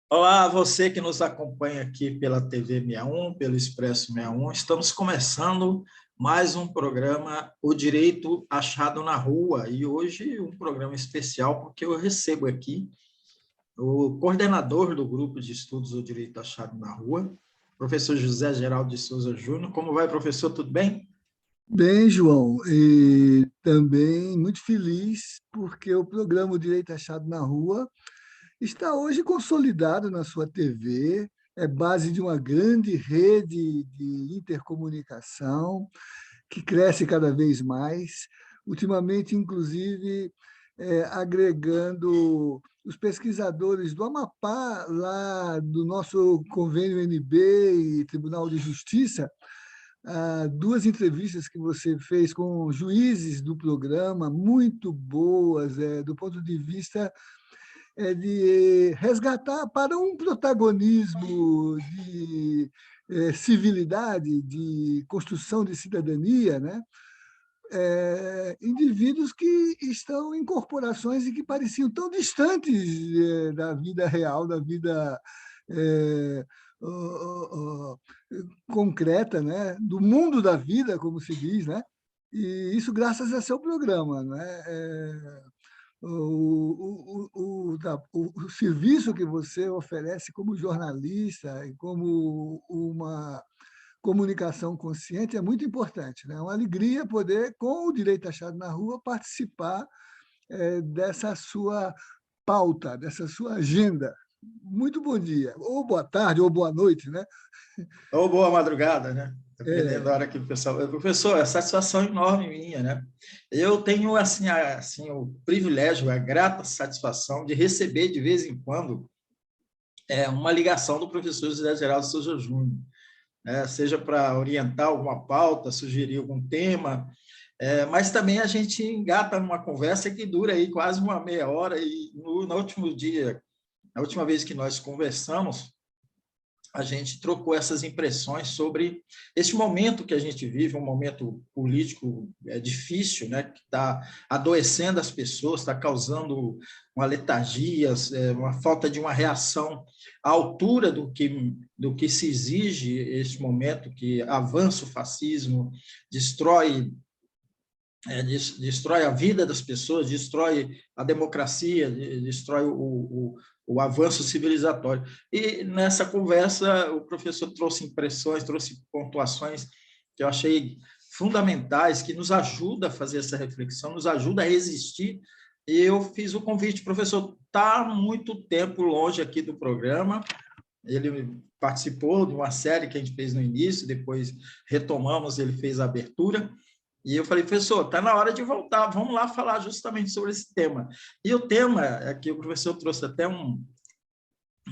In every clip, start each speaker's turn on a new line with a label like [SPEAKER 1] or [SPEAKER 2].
[SPEAKER 1] Olá, você que nos acompanha aqui pela TV 61, pelo Expresso 61. Estamos começando mais um programa, O Direito Achado na Rua, e hoje um programa especial porque eu recebo aqui o coordenador do Grupo de Estudos O Direito Achado na Rua, professor José Geraldo de Souza Júnior. Como vai, professor? Tudo bem?
[SPEAKER 2] Bem, João, e também muito feliz porque o programa O Direito Achado na Rua está hoje consolidado na sua TV, é base de uma grande rede de intercomunicação que cresce cada vez mais, ultimamente, inclusive, agregando os pesquisadores do Amapá, lá do nosso convênio NB e Tribunal de Justiça, duas entrevistas que você fez com juízes do programa, muito boas, do ponto de vista de resgatar para um protagonismo de civilidade, de construção de cidadania, né? Indivíduos que estão em corporações e que pareciam tão distantes da vida real, da vida é, ó, ó, concreta, né? Do mundo da vida, como se diz, né? E isso graças a seu programa, né? O serviço que você oferece como jornalista e como uma comunicação consciente é muito importante, né? É uma alegria poder, com o Direito Achado na Rua, participar dessa sua pauta, dessa sua agenda. Muito bom dia, ou boa tarde, ou boa noite, né?
[SPEAKER 1] Ou boa madrugada, né? Dependendo da
[SPEAKER 2] É,
[SPEAKER 1] hora que o pessoal... Professor, é satisfação enorme minha, né? Eu tenho, assim, o privilégio, a grata satisfação de receber, de vez em quando, uma ligação do professor José Geraldo Souza Júnior, né? Seja para orientar alguma pauta, sugerir algum tema, mas também a gente engata numa conversa que dura aí quase uma meia hora, e no último dia, na última vez que nós conversamos, a gente trocou essas impressões sobre esse momento que a gente vive, um momento político difícil, né, que está adoecendo as pessoas, está causando uma letargia, uma falta de uma reação à altura do que se exige esse momento, que avança o fascismo, destrói destrói a vida das pessoas, destrói a democracia, destrói o avanço civilizatório. E nessa conversa, o professor trouxe impressões, trouxe pontuações que eu achei fundamentais, que nos ajuda a fazer essa reflexão, nos ajuda a resistir. E eu fiz o convite, professor, está muito tempo longe aqui do programa. Ele participou de uma série que a gente fez no início, depois retomamos, ele fez a abertura. E eu falei, professor, está na hora de voltar, vamos lá falar justamente sobre esse tema. E o tema, aqui o professor trouxe até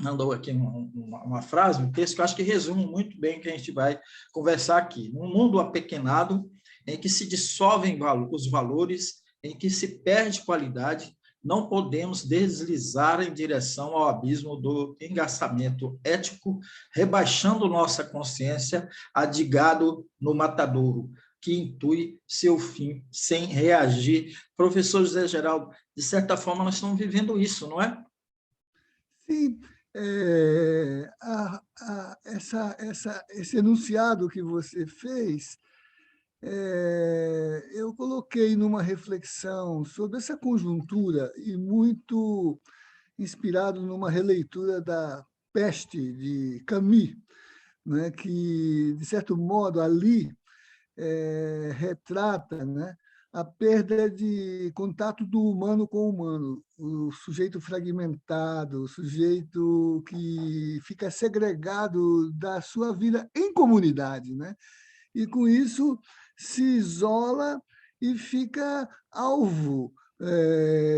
[SPEAKER 1] mandou aqui uma frase, um texto que eu acho que resume muito bem o que a gente vai conversar aqui. Num mundo apequenado, em que se dissolvem os valores, em que se perde qualidade, não podemos deslizar em direção ao abismo do engaçamento ético, rebaixando nossa consciência a de gado no matadouro, que intui seu fim sem reagir. Professor José Geraldo, de certa forma, nós estamos vivendo isso, não é?
[SPEAKER 2] sim, esse enunciado que você fez, eu coloquei numa reflexão sobre essa conjuntura e muito inspirado numa releitura da Peste, de Camus, né, que, de certo modo, ali retrata, né, a perda de contato do humano com o humano, o sujeito fragmentado, o sujeito que fica segregado da sua vida em comunidade, né? E com isso se isola e fica alvo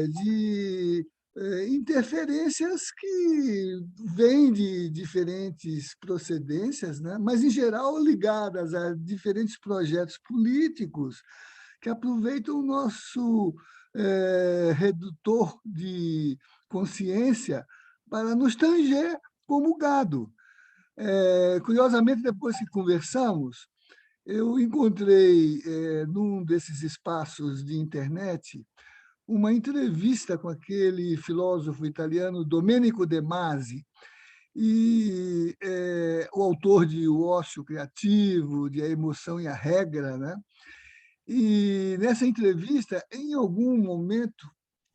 [SPEAKER 2] de interferências que vêm de diferentes procedências, né? Mas, em geral, ligadas a diferentes projetos políticos que aproveitam o nosso redutor de consciência para nos tanger como gado. Curiosamente, depois que conversamos, eu encontrei, num desses espaços de internet, uma entrevista com aquele filósofo italiano Domenico De Masi, e o autor de O Ócio Criativo, de A Emoção e a Regra, né? E nessa entrevista, em algum momento,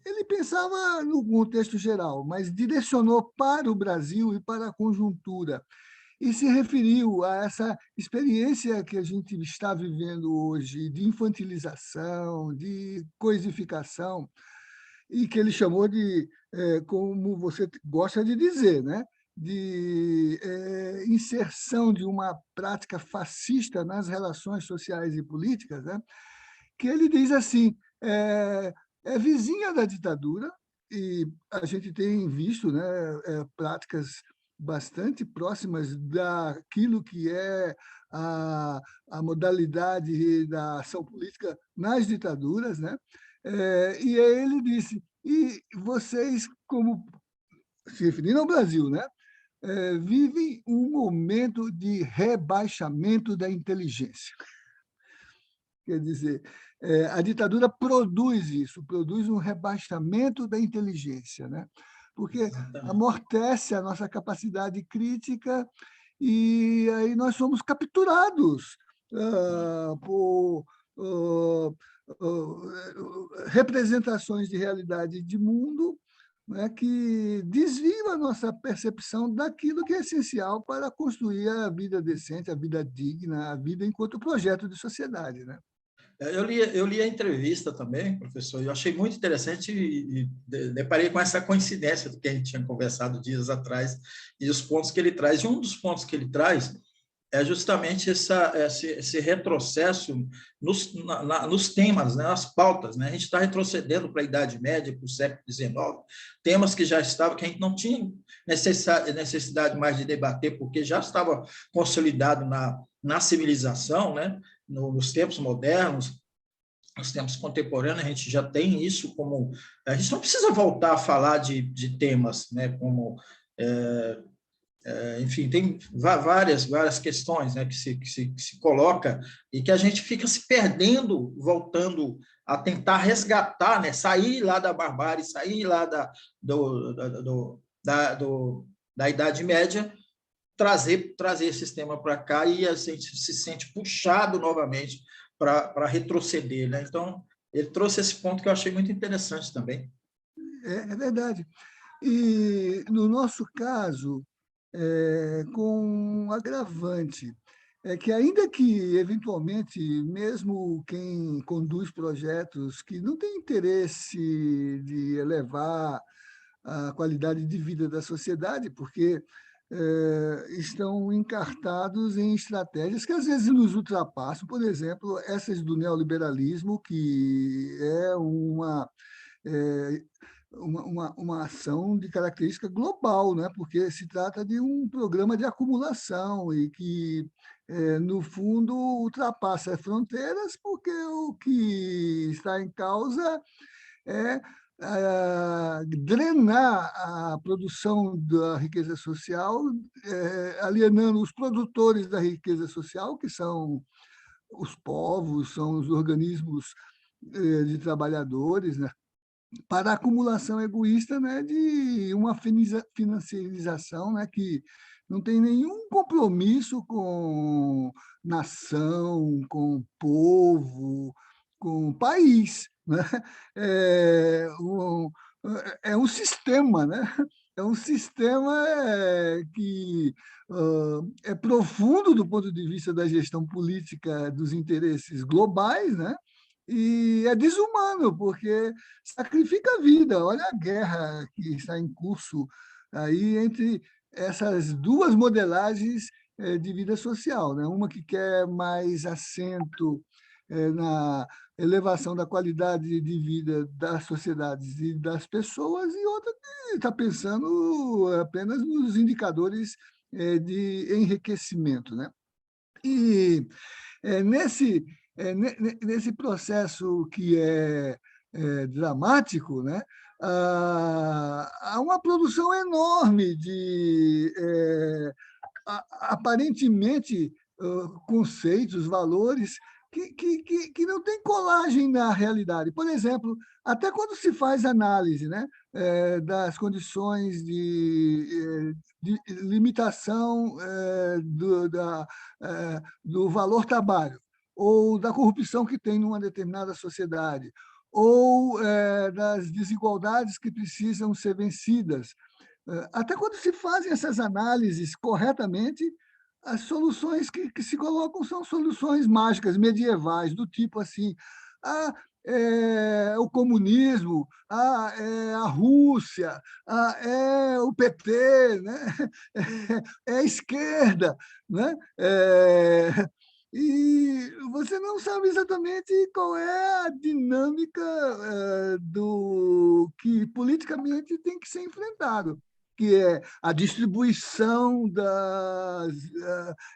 [SPEAKER 2] ele pensava no contexto geral, mas direcionou para o Brasil e para a conjuntura, e se referiu a essa experiência que a gente está vivendo hoje de infantilização, de coisificação, e que ele chamou de, como você gosta de dizer, né? De inserção de uma prática fascista nas relações sociais e políticas, né? Que ele diz assim, é vizinha da ditadura, e a gente tem visto, né, práticas bastante próximas daquilo que é a modalidade da ação política nas ditaduras, né? E aí ele disse, e vocês, como se referindo ao Brasil, né, vivem um momento de rebaixamento da inteligência. Quer dizer, a ditadura produz isso, produz um rebaixamento da inteligência, né? Porque amortece a nossa capacidade crítica e aí nós somos capturados por representações de realidade de mundo, né, que desviam a nossa percepção daquilo que é essencial para construir a vida decente, a vida digna, a vida enquanto projeto de sociedade, né?
[SPEAKER 1] Eu li a entrevista também, professor, e eu achei muito interessante e deparei com essa coincidência do que a gente tinha conversado dias atrás e os pontos que ele traz. E um dos pontos que ele traz é justamente esse retrocesso nos temas, né, nas pautas. Né? A gente está retrocedendo para a Idade Média, para o século XIX, temas que já estavam, que a gente não tinha necessidade mais de debater, porque já estava consolidado na civilização, né? Nos tempos modernos, nos tempos contemporâneos, a gente já tem isso como... A gente não precisa voltar a falar de temas, né, como... enfim, tem várias questões, né, que se coloca e que a gente fica se perdendo, voltando a tentar resgatar, né, sair lá da barbárie, sair lá da Idade Média, trazer esse sistema para cá e a gente se sente puxado novamente para retroceder. Né? Então, ele trouxe esse ponto que eu achei muito interessante também.
[SPEAKER 2] É verdade. E, no nosso caso, com um agravante, é que, ainda que, eventualmente, mesmo quem conduz projetos que não tem interesse de elevar a qualidade de vida da sociedade, porque estão encartados em estratégias que às vezes nos ultrapassam, por exemplo, essas do neoliberalismo, que é uma ação de característica global, né? Porque se trata de um programa de acumulação e que, no fundo, ultrapassa fronteiras, porque o que está em causa é drenar a produção da riqueza social, alienando os produtores da riqueza social, que são os povos, são os organismos de trabalhadores, né? Para a acumulação egoísta, né, de uma financiarização, né, que não tem nenhum compromisso com nação, com povo, com país. Né? É um sistema, né? É um sistema que é profundo do ponto de vista da gestão política dos interesses globais, né? E é desumano, porque sacrifica a vida. Olha a guerra que está em curso aí entre essas duas modelagens de vida social, né? Uma que quer mais assento na elevação da qualidade de vida das sociedades e das pessoas, e outra que está pensando apenas nos indicadores de enriquecimento, né? E nesse processo que é dramático, né, há uma produção enorme de, aparentemente, conceitos, valores que não tem colagem na realidade. Por exemplo, até quando se faz análise, né, das condições de limitação do valor trabalho, ou da corrupção que tem numa determinada sociedade, ou das desigualdades que precisam ser vencidas. Até quando se fazem essas análises corretamente, as soluções que se colocam são soluções mágicas, medievais, do tipo assim, o comunismo, a Rússia, é o PT, né? É a esquerda. Né? E você não sabe exatamente qual é a dinâmica do que politicamente tem que ser enfrentado, que é a distribuição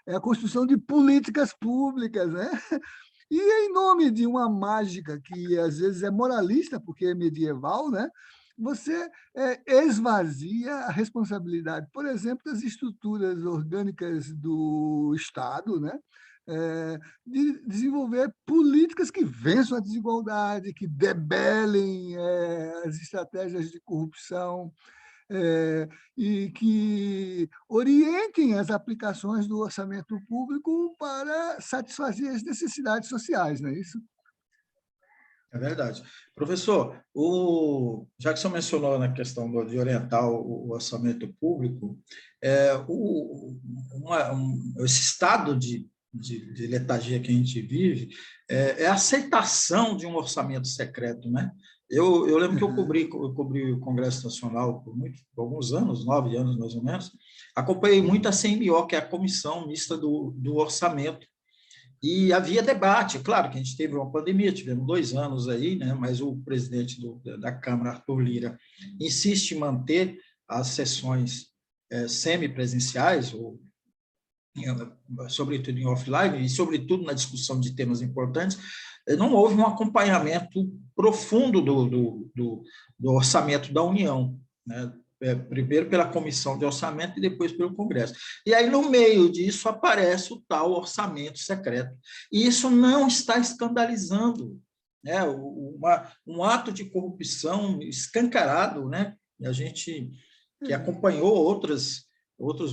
[SPEAKER 2] a construção de políticas públicas, né? E em nome de uma mágica que às vezes é moralista, porque é medieval, né? Você esvazia a responsabilidade, por exemplo, das estruturas orgânicas do Estado, né? De desenvolver políticas que vençam a desigualdade, que debelem as estratégias de corrupção, e que orientem as aplicações do orçamento público para satisfazer as necessidades sociais, não é isso?
[SPEAKER 1] É verdade. Professor, já que o senhor mencionou na questão de orientar o orçamento público, esse estado de letargia que a gente vive é a aceitação de um orçamento secreto, né? Eu lembro que eu cobri o Congresso Nacional por alguns anos, 9 anos mais ou menos, acompanhei muito a CMO, que é a Comissão Mista do Orçamento, e havia debate. Claro que a gente teve uma pandemia, tivemos 2 anos aí, né? Mas o presidente da Câmara, Arthur Lira, insiste em manter as sessões semipresenciais, ou sobretudo em offline, e sobretudo na discussão de temas importantes. Não houve um acompanhamento profundo do orçamento da União, né? Primeiro pela Comissão de Orçamento e depois pelo Congresso. E aí, no meio disso, aparece o tal orçamento secreto. E isso não está escandalizando, né? Um ato de corrupção escancarado, né? A gente que acompanhou outros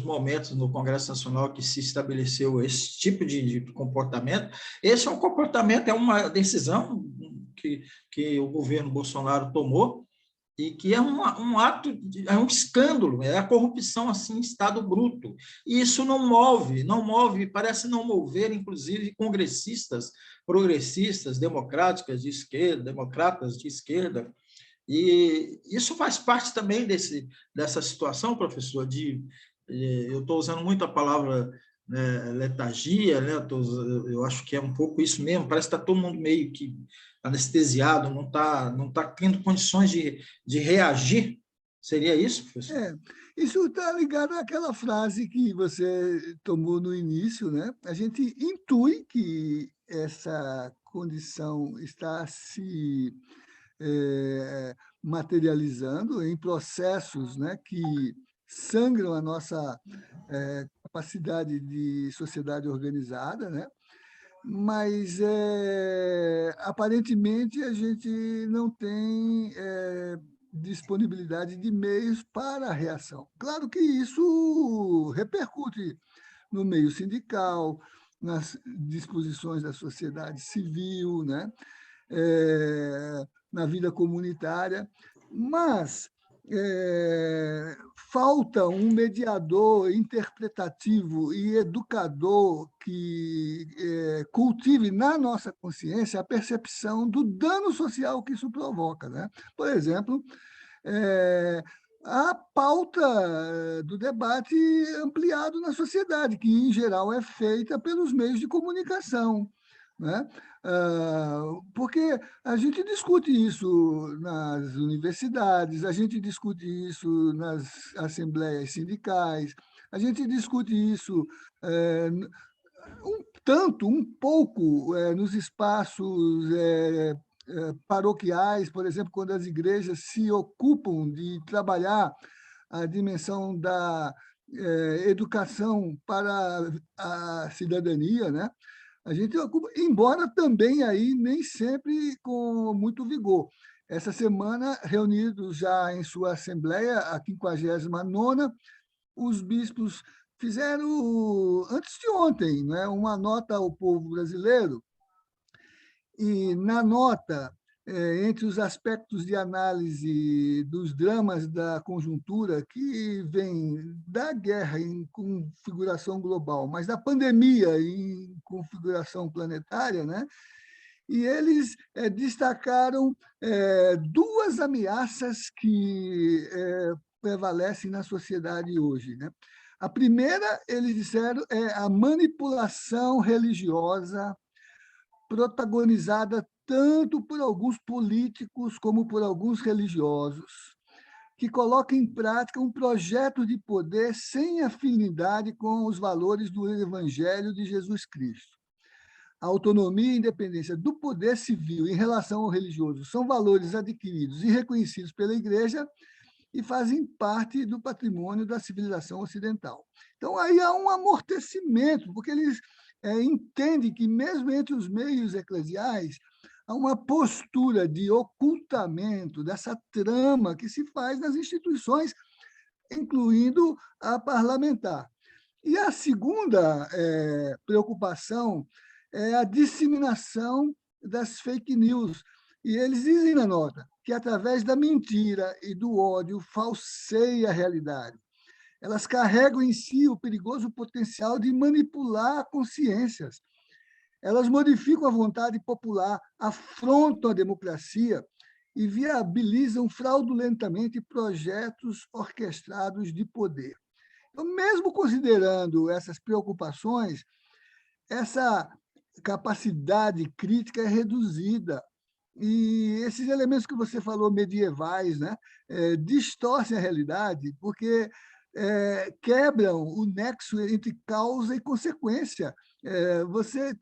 [SPEAKER 1] momentos no Congresso Nacional que se estabeleceu esse tipo de comportamento. Esse é um comportamento, é uma decisão que o governo Bolsonaro tomou, e que é um ato, é um escândalo, é a corrupção assim em estado bruto. E isso não move, parece não mover, inclusive, congressistas, progressistas, democratas de esquerda, e isso faz parte também dessa situação, professor, eu estou usando muito a palavra, né, letargia, né? Eu acho que é um pouco isso mesmo, parece que está todo mundo meio que anestesiado, não tá tendo condições de reagir. Seria isso, professor?
[SPEAKER 2] Isso está ligado àquela frase que você tomou no início, né? A gente intui que essa condição está se materializando em processos, né, que sangram a nossa capacidade de sociedade organizada, né? Mas, aparentemente, a gente não tem disponibilidade de meios para a reação. Claro que isso repercute no meio sindical, nas disposições da sociedade civil, né? Na vida comunitária, mas falta um mediador interpretativo e educador que cultive na nossa consciência a percepção do dano social que isso provoca, né? Por exemplo, a pauta do debate ampliado na sociedade, que, em geral, é feita pelos meios de comunicação, né? Porque a gente discute isso nas universidades, a gente discute isso nas assembleias sindicais, a gente discute isso um pouco nos espaços paroquiais, por exemplo, quando as igrejas se ocupam de trabalhar a dimensão da educação para a cidadania, né? A gente ocupa, embora também aí nem sempre com muito vigor. Essa semana, reunidos já em sua assembleia, a 59ª, os bispos fizeram, antes de ontem, né, uma nota ao povo brasileiro, e na nota, entre os aspectos de análise dos dramas da conjuntura, que vem da guerra em configuração global, mas da pandemia em configuração planetária, né? E eles destacaram duas ameaças que prevalecem na sociedade hoje, né? A primeira, eles disseram, é a manipulação religiosa protagonizada tanto por alguns políticos como por alguns religiosos, que coloca em prática um projeto de poder sem afinidade com os valores do Evangelho de Jesus Cristo. A autonomia e independência do poder civil em relação ao religioso são valores adquiridos e reconhecidos pela Igreja e fazem parte do patrimônio da civilização ocidental. Então, aí há um amortecimento, porque eles entendem que, mesmo entre os meios eclesiais, há uma postura de ocultamento dessa trama que se faz nas instituições, incluindo a parlamentar. E a segunda preocupação é a disseminação das fake news. E eles dizem na nota que, através da mentira e do ódio, falseia a realidade. Elas carregam em si o perigoso potencial de manipular consciências. Elas modificam a vontade popular, afrontam a democracia e viabilizam fraudulentamente projetos orquestrados de poder. Então, mesmo considerando essas preocupações, essa capacidade crítica é reduzida. E esses elementos que você falou, medievais, né, distorcem a realidade, porque quebram o nexo entre causa e consequência. Você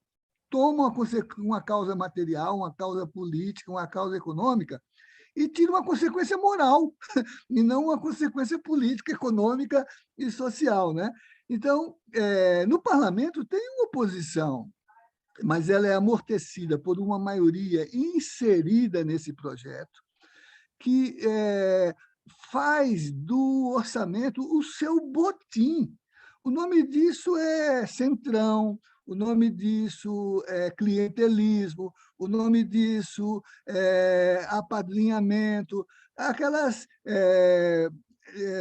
[SPEAKER 2] toma uma causa material, uma causa política, uma causa econômica, e tira uma consequência moral, e não uma consequência política, econômica e social, né? Então, no parlamento tem uma oposição, mas ela é amortecida por uma maioria inserida nesse projeto, que faz do orçamento o seu botim. O nome disso é centrão, o nome disso é clientelismo, o nome disso é apadrinhamento, aquelas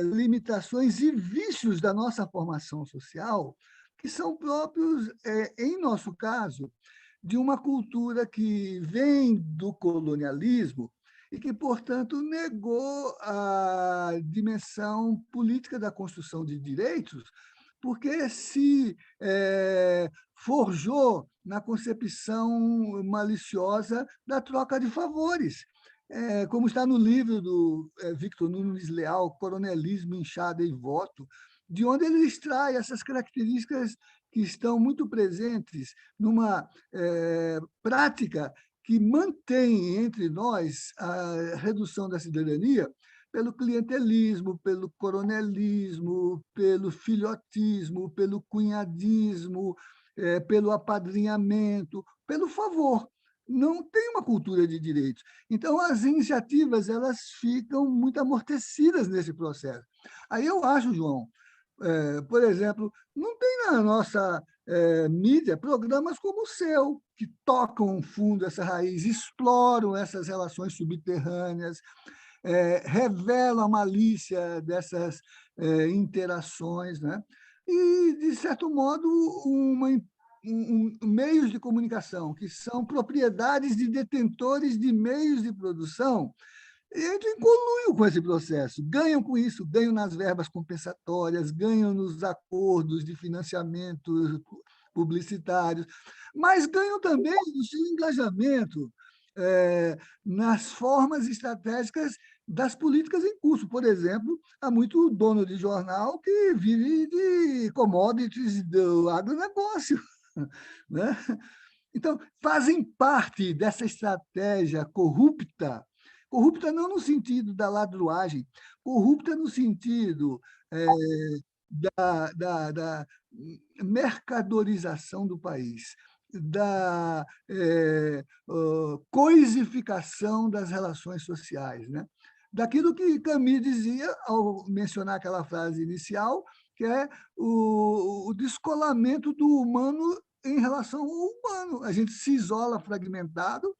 [SPEAKER 2] limitações e vícios da nossa formação social que são próprios, em nosso caso, de uma cultura que vem do colonialismo e que, portanto, negou a dimensão política da construção de direitos, porque se forjou na concepção maliciosa da troca de favores. Como está no livro do Victor Nunes Leal, Coronelismo, Inchada e Voto, de onde ele extrai essas características que estão muito presentes numa prática que mantém entre nós a redução da cidadania pelo clientelismo, pelo coronelismo, pelo filhotismo, pelo cunhadismo, pelo apadrinhamento, pelo favor. Não tem uma cultura de direitos. Então, as iniciativas elas ficam muito amortecidas nesse processo. Aí eu acho, João, por exemplo, não tem na nossa mídia programas como o seu, que tocam fundo essa raiz, exploram essas relações subterrâneas, revelam a malícia dessas interações, né? E, de certo modo, meios de comunicação, que são propriedades de detentores de meios de produção, entram em conluio com esse processo, ganham com isso, ganham nas verbas compensatórias, ganham nos acordos de financiamento publicitários, mas ganham também no seu engajamento nas formas estratégicas das políticas em curso. Por exemplo, há muito dono de jornal que vive de commodities do agronegócio, né? Então, fazem parte dessa estratégia corrupta, corrupta não no sentido da ladruagem, corrupta no sentido da mercadorização do país. da coisificação das relações sociais, né? Daquilo que Camus dizia ao mencionar aquela frase inicial, que é o descolamento do humano em relação ao humano. A gente se isola fragmentado,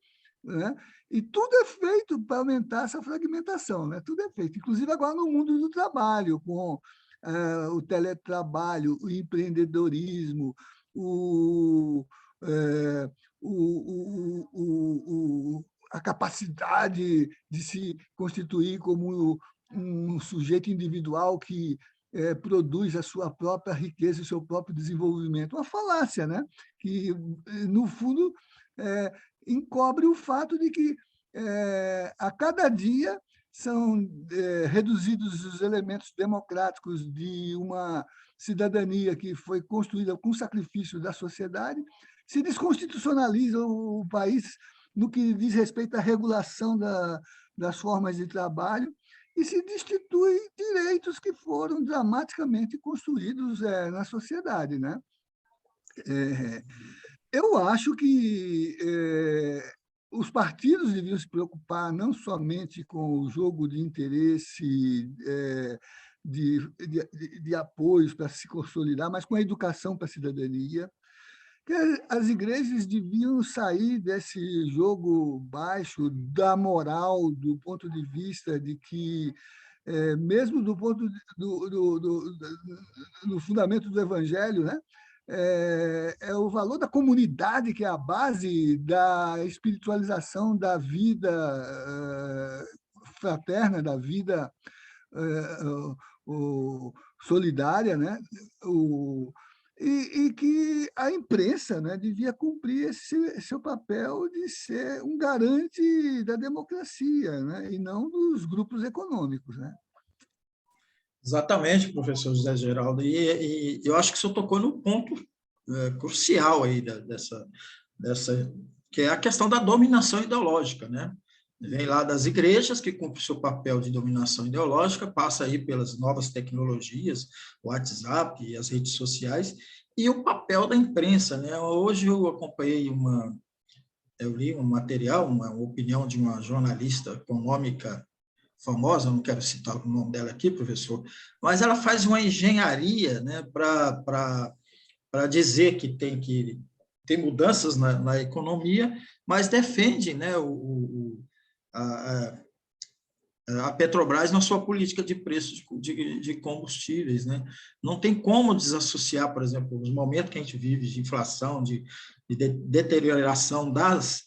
[SPEAKER 2] né? E tudo é feito para aumentar essa fragmentação, né? Tudo é feito, inclusive agora no mundo do trabalho, com o teletrabalho, o empreendedorismo, o, eh, a capacidade de se constituir como um sujeito individual que produz a sua própria riqueza e o seu próprio desenvolvimento. Uma falácia, né? Que, no fundo, encobre o fato de que, a cada dia, são reduzidos os elementos democráticos de uma cidadania que foi construída com sacrifício da sociedade, se desconstitucionaliza o país no que diz respeito à regulação das formas de trabalho e se destitui direitos que foram dramaticamente construídos na sociedade, né? Eu acho que os partidos deviam se preocupar não somente com o jogo de interesse, de apoios para se consolidar, mas com a educação para a cidadania, que as igrejas deviam sair desse jogo baixo da moral, do ponto de vista de que, mesmo do ponto do fundamento do evangelho, né? É o valor da comunidade que é a base da espiritualização da vida fraterna, da vida solidária, né? E que a imprensa, né, devia cumprir esse seu papel de ser um garante da democracia, né, e não dos grupos econômicos, né?
[SPEAKER 1] Exatamente, professor José Geraldo. E eu acho que o senhor tocou no ponto crucial aí dessa, que é a questão da dominação ideológica, né? Vem lá das igrejas, que cumpre o seu papel de dominação ideológica, passa aí pelas novas tecnologias, o WhatsApp e as redes sociais, e o papel da imprensa, né? Hoje eu acompanhei eu li um material, uma opinião de uma jornalista econômica famosa, não quero citar o nome dela aqui, professor, mas ela faz uma engenharia, né, para dizer que tem mudanças na economia, mas defende, né, a, a Petrobras na sua política de preços de combustíveis, né? Não tem como desassociar, por exemplo, os momentos que a gente vive de inflação, de deterioração das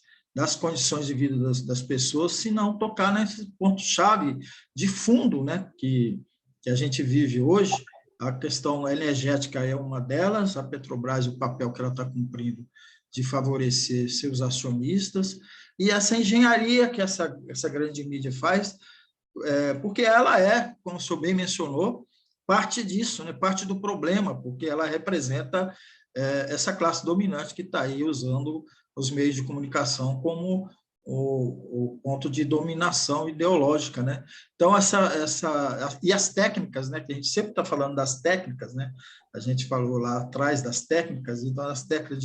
[SPEAKER 1] condições de vida das pessoas, se não tocar nesse ponto-chave de fundo, né, que a gente vive hoje. A questão energética é uma delas, a Petrobras, o papel que ela está cumprindo de favorecer seus acionistas, e essa engenharia que essa grande mídia faz, porque ela como o senhor bem mencionou, parte disso, né, parte do problema, porque ela representa essa classe dominante que está aí usando os meios de comunicação como o ponto de dominação ideológica, né? Então, e as técnicas, né? Que a gente sempre está falando das técnicas, né? A gente falou lá atrás das técnicas, então, as técnicas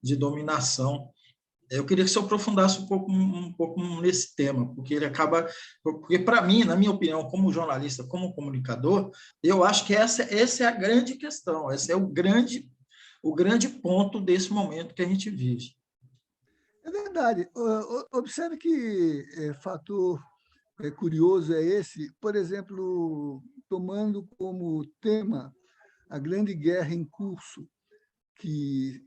[SPEAKER 1] de dominação. Eu queria que você aprofundasse um pouco nesse tema, porque porque para mim, na minha opinião, como jornalista, como comunicador, eu acho que essa é a grande questão, esse é o grande ponto desse momento que a gente vive.
[SPEAKER 2] É verdade. Observe que fator curioso é esse, por exemplo, tomando como tema a grande guerra em curso, que,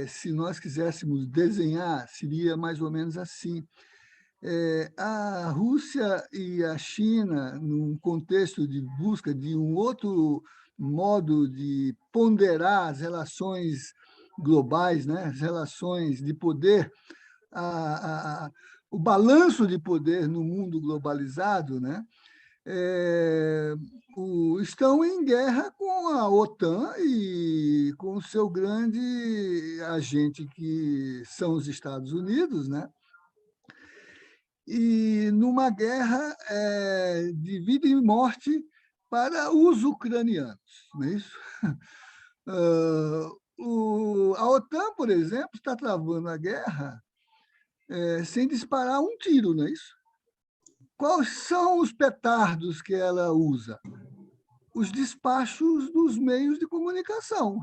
[SPEAKER 2] se nós quiséssemos desenhar, seria mais ou menos assim. A Rússia e a China, num contexto de busca de um outro modo de ponderar as relações globais, né, as relações de poder, o balanço de poder no mundo globalizado, né, estão em guerra com a OTAN e com o seu grande agente, que são os Estados Unidos, né? E numa guerra de vida e morte para os ucranianos, não é isso? A OTAN, por exemplo, está travando a guerra sem disparar um tiro, não é isso? Quais são os petardos que ela usa? Os despachos dos meios de comunicação.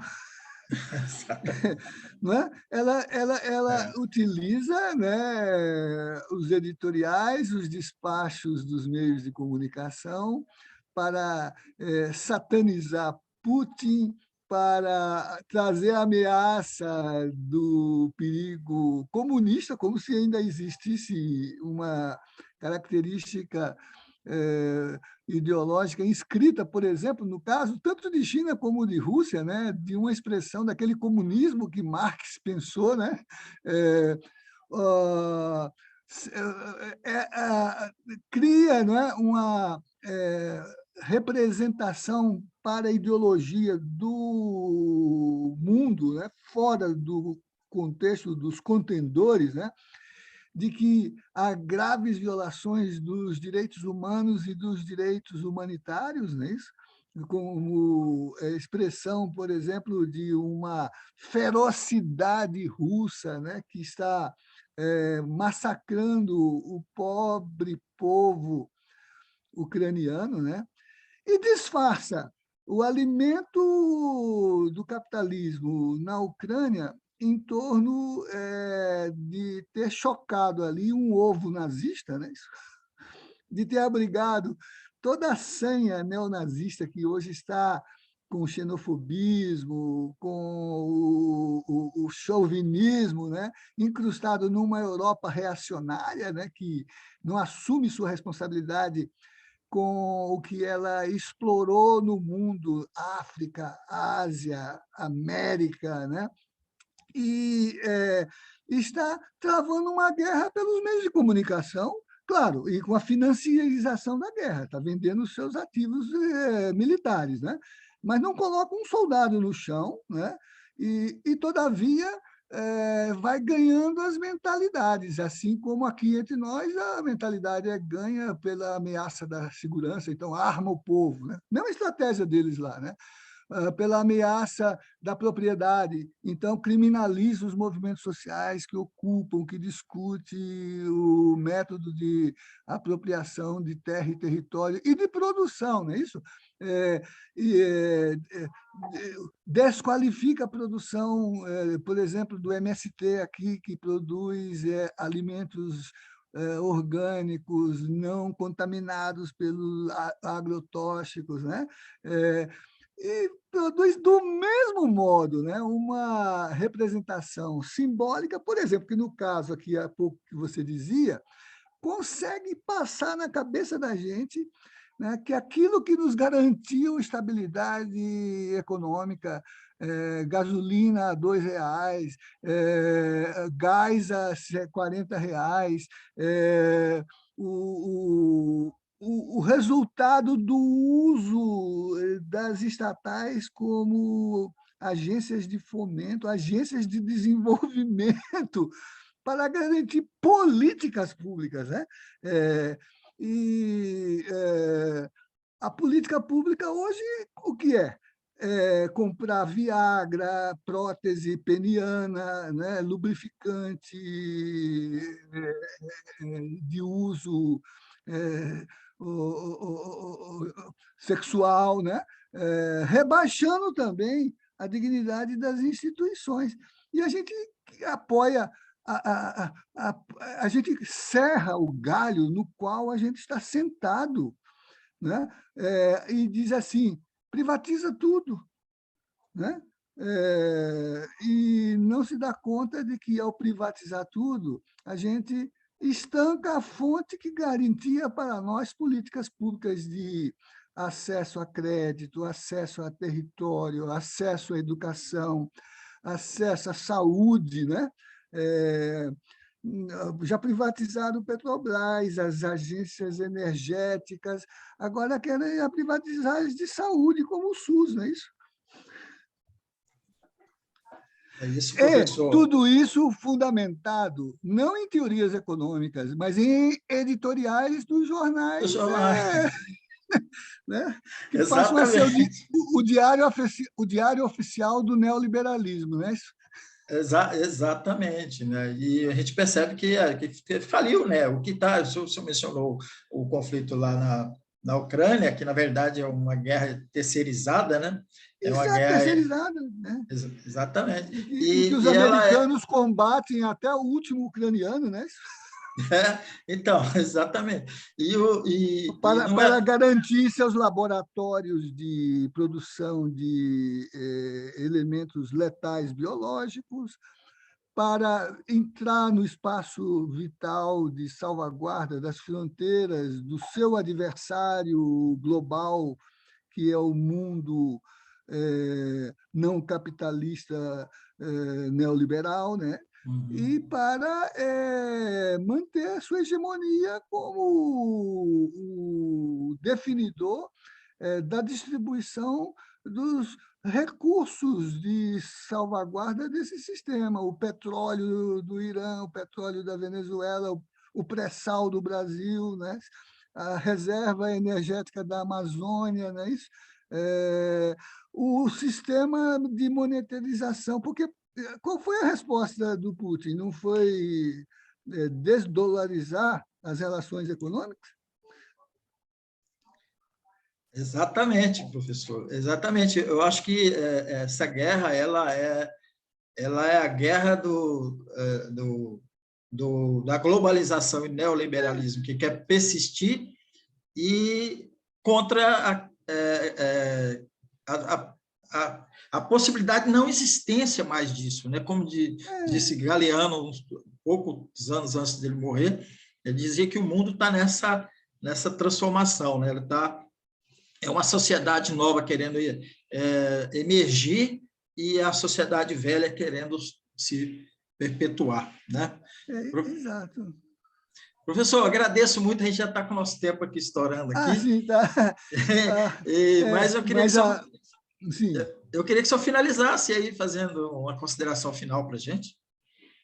[SPEAKER 2] Não é? Ela utiliza, né, os editoriais, os despachos dos meios de comunicação para satanizar Putin, para trazer a ameaça do perigo comunista, como se ainda existisse uma característica ideológica inscrita, por exemplo, no caso tanto de China como de Rússia, né, de uma expressão daquele comunismo que Marx pensou, né, cria, né, uma representação para a ideologia do mundo, né, fora do contexto dos contendores, né, de que há graves violações dos direitos humanos e dos direitos humanitários, não é isso? Como expressão, por exemplo, de uma ferocidade russa, né, que está massacrando o pobre povo ucraniano, né, e disfarça o alimento do capitalismo na Ucrânia em torno de ter chocado ali um ovo nazista, né? De ter abrigado toda a sanha neonazista que hoje está com o xenofobismo, com o chauvinismo, né? Incrustado numa Europa reacionária, né? Que não assume sua responsabilidade com o que ela explorou no mundo, África, Ásia, América, né? E está travando uma guerra pelos meios de comunicação, claro, e com a financiarização da guerra, está vendendo os seus ativos militares, né? Mas não coloca um soldado no chão, né? E todavia, vai ganhando as mentalidades, assim como aqui entre nós a mentalidade é ganha pela ameaça da segurança, então arma o povo, né? Mesma estratégia deles lá, né? Pela ameaça da propriedade, então criminaliza os movimentos sociais que ocupam, que discutem o método de apropriação de terra e território e de produção, não é isso? Desqualifica a produção, por exemplo, do MST aqui, que produz alimentos orgânicos, não contaminados pelos agrotóxicos, né? E produz do mesmo modo, né, uma representação simbólica, por exemplo, que no caso aqui há pouco que você dizia, consegue passar na cabeça da gente, né, que aquilo que nos garantiu estabilidade econômica, gasolina a R$ 2, gás a R$ 40, o resultado do uso das estatais como agências de fomento, agências de desenvolvimento para garantir políticas públicas, né? A política pública hoje, o que é? Comprar Viagra, prótese peniana, né? Lubrificante de uso sexual, né? Rebaixando também a dignidade das instituições. E a gente apoia, a gente serra o galho no qual a gente está sentado, né? E diz assim, privatiza tudo, né? E não se dá conta de que, ao privatizar tudo, a gente estanca a fonte que garantia para nós políticas públicas de acesso a crédito, acesso a território, acesso à educação, acesso à saúde, né? Já privatizaram o Petrobras, as agências energéticas, agora querem privatizar as de saúde, como o SUS, não é isso?
[SPEAKER 1] É isso, professor.
[SPEAKER 2] Tudo isso fundamentado não em teorias econômicas, mas em editoriais dos jornais né? Que passam a ser
[SPEAKER 1] Exatamente.
[SPEAKER 2] o diário oficial do neoliberalismo. Né?
[SPEAKER 1] Exatamente, né? E a gente percebe que faliu, né? O que está, o senhor mencionou o conflito lá na Ucrânia, que na verdade é uma guerra terceirizada, né? É uma
[SPEAKER 2] Isso é
[SPEAKER 1] guerra,
[SPEAKER 2] terceirizado, né?
[SPEAKER 1] exatamente.
[SPEAKER 2] Em que os
[SPEAKER 1] E ela é,
[SPEAKER 2] americanos combatem até o último ucraniano, né?
[SPEAKER 1] então, exatamente. E não
[SPEAKER 2] Para
[SPEAKER 1] é
[SPEAKER 2] garantir seus laboratórios de produção de elementos letais biológicos, para entrar no espaço vital de salvaguarda das fronteiras do seu adversário global, que é o mundo não capitalista neoliberal, né? E
[SPEAKER 1] Uhum.
[SPEAKER 2] para manter a sua hegemonia como o definidor da distribuição dos recursos de salvaguarda desse sistema, o petróleo do Irã, o petróleo da Venezuela, o pré-sal do Brasil, né? A reserva energética da Amazônia, né? Isso, o sistema de monetarização, porque qual foi a resposta do Putin? Não foi desdolarizar as relações econômicas?
[SPEAKER 1] Exatamente, professor. Exatamente. Eu acho que essa guerra ela é a guerra da globalização e neoliberalismo, que quer persistir e contra a, a possibilidade de não existência mais disso, né? Como disse Galeano, uns poucos anos antes dele morrer, ele dizia que o mundo está nessa transformação, né? Ele é uma sociedade nova querendo emergir e a sociedade velha querendo se perpetuar, né?
[SPEAKER 2] Exato.
[SPEAKER 1] Professor, agradeço muito, a gente já está com o nosso tempo aqui estourando
[SPEAKER 2] Ah,
[SPEAKER 1] aqui,
[SPEAKER 2] sim, tá. Ah,
[SPEAKER 1] mas eu queria que
[SPEAKER 2] mas,
[SPEAKER 1] só
[SPEAKER 2] sim.
[SPEAKER 1] eu queria que só finalizasse aí fazendo uma consideração final para a gente.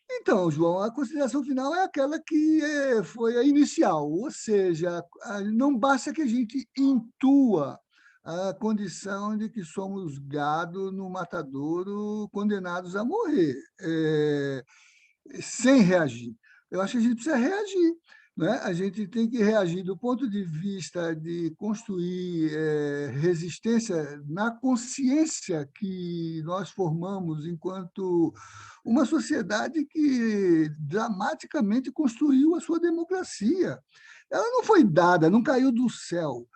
[SPEAKER 2] Então, João, a consideração final é aquela que foi a inicial, ou seja, não basta que a gente intua a condição de que somos gado no matadouro condenados a morrer, sem reagir. Eu acho que a gente precisa reagir. Né? A gente tem que reagir do ponto de vista de construir resistência na consciência que nós formamos enquanto uma sociedade que dramaticamente construiu a sua democracia. Ela não foi dada, não caiu do céu.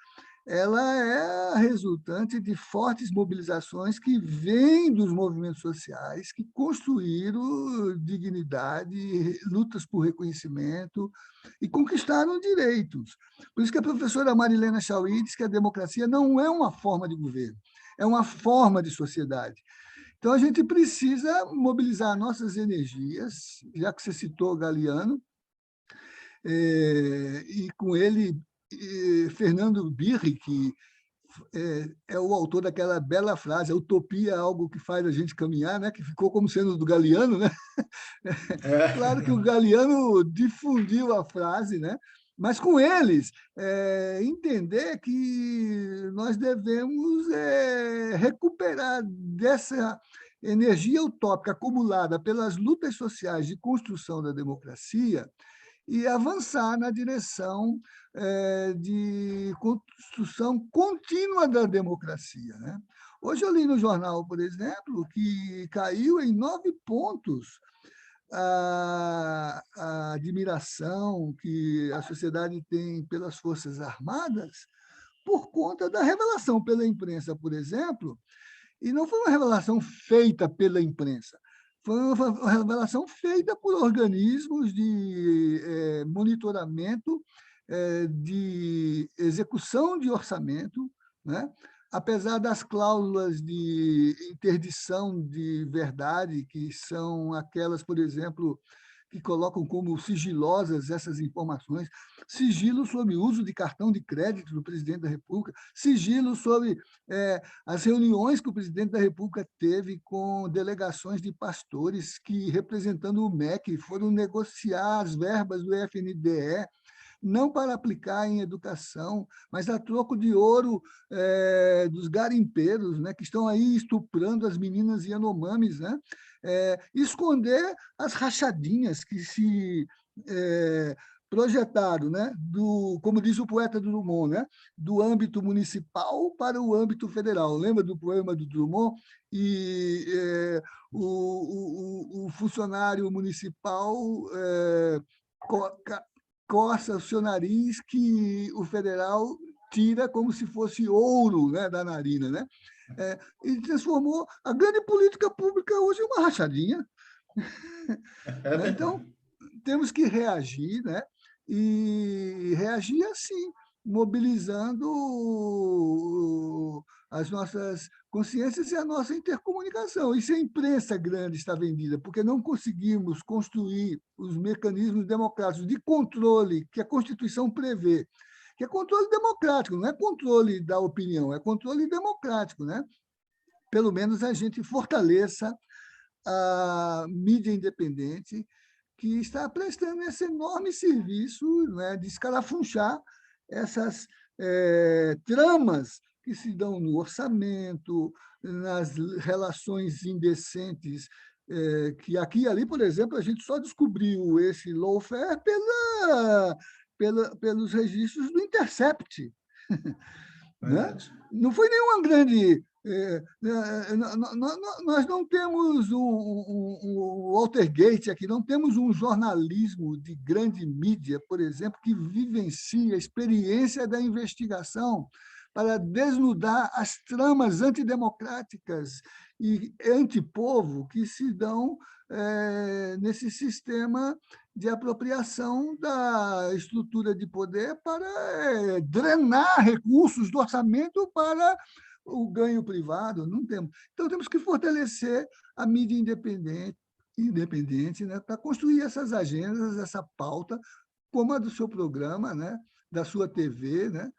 [SPEAKER 2] Ela é a resultante de fortes mobilizações que vêm dos movimentos sociais, que construíram dignidade, lutas por reconhecimento e conquistaram direitos. Por isso que a professora Marilena Chauí diz que a democracia não é uma forma de governo, é uma forma de sociedade. Então, a gente precisa mobilizar nossas energias, já que você citou Galeano, e com ele Fernando Birri, que é o autor daquela bela frase, a utopia é algo que faz a gente caminhar, né? Que ficou como sendo do Galeano, né? Claro que o Galeano difundiu a frase, né? Mas com eles, entender que nós devemos recuperar dessa energia utópica acumulada pelas lutas sociais de construção da democracia e avançar na direção de construção contínua da democracia. Né? Hoje eu li no jornal, por exemplo, que caiu em 9 pontos a admiração que a sociedade tem pelas Forças Armadas por conta da revelação pela imprensa, por exemplo, e não foi uma revelação feita pela imprensa, foi uma revelação feita por organismos de monitoramento, de execução de orçamento, né? Apesar das cláusulas de interdição de verdade, que são aquelas, por exemplo, que colocam como sigilosas essas informações, sigilo sobre o uso de cartão de crédito do presidente da República, sigilo sobre as reuniões que o presidente da República teve com delegações de pastores que, representando o MEC, foram negociar as verbas do FNDE não para aplicar em educação, mas a troco de ouro dos garimpeiros, né, que estão aí estuprando as meninas Yanomamis, né, esconder as rachadinhas que se projetaram, né, como diz o poeta Drummond, né, do âmbito municipal para o âmbito federal. Lembra do poema do Drummond? E o funcionário municipal coça o seu nariz, que o federal tira como se fosse ouro, né, da narina, né? E transformou a grande política pública hoje em uma rachadinha. Né? Então, temos que reagir, né? E reagir assim, mobilizando as nossas consciências e a nossa intercomunicação. E se a imprensa grande está vendida, porque não conseguimos construir os mecanismos democráticos de controle que a Constituição prevê, que é controle democrático, não é controle da opinião, é controle democrático, né? Pelo menos a gente fortaleça a mídia independente, que está prestando esse enorme serviço, né, de escarafunchar essas tramas que se dão no orçamento, nas relações indecentes, que aqui e ali, por exemplo, a gente só descobriu esse lawfare pelos registros do Intercept. Né? Não foi nenhuma grande... nós não temos o Watergate aqui, não temos um jornalismo de grande mídia, por exemplo, que vivencia a experiência da investigação para desnudar as tramas antidemocráticas e antipovo que se dão nesse sistema de apropriação da estrutura de poder para drenar recursos do orçamento para o ganho privado. Não temos. Então, temos que fortalecer a mídia independente, né, para construir essas agendas, essa pauta, como a do seu programa, né, da sua TV, né,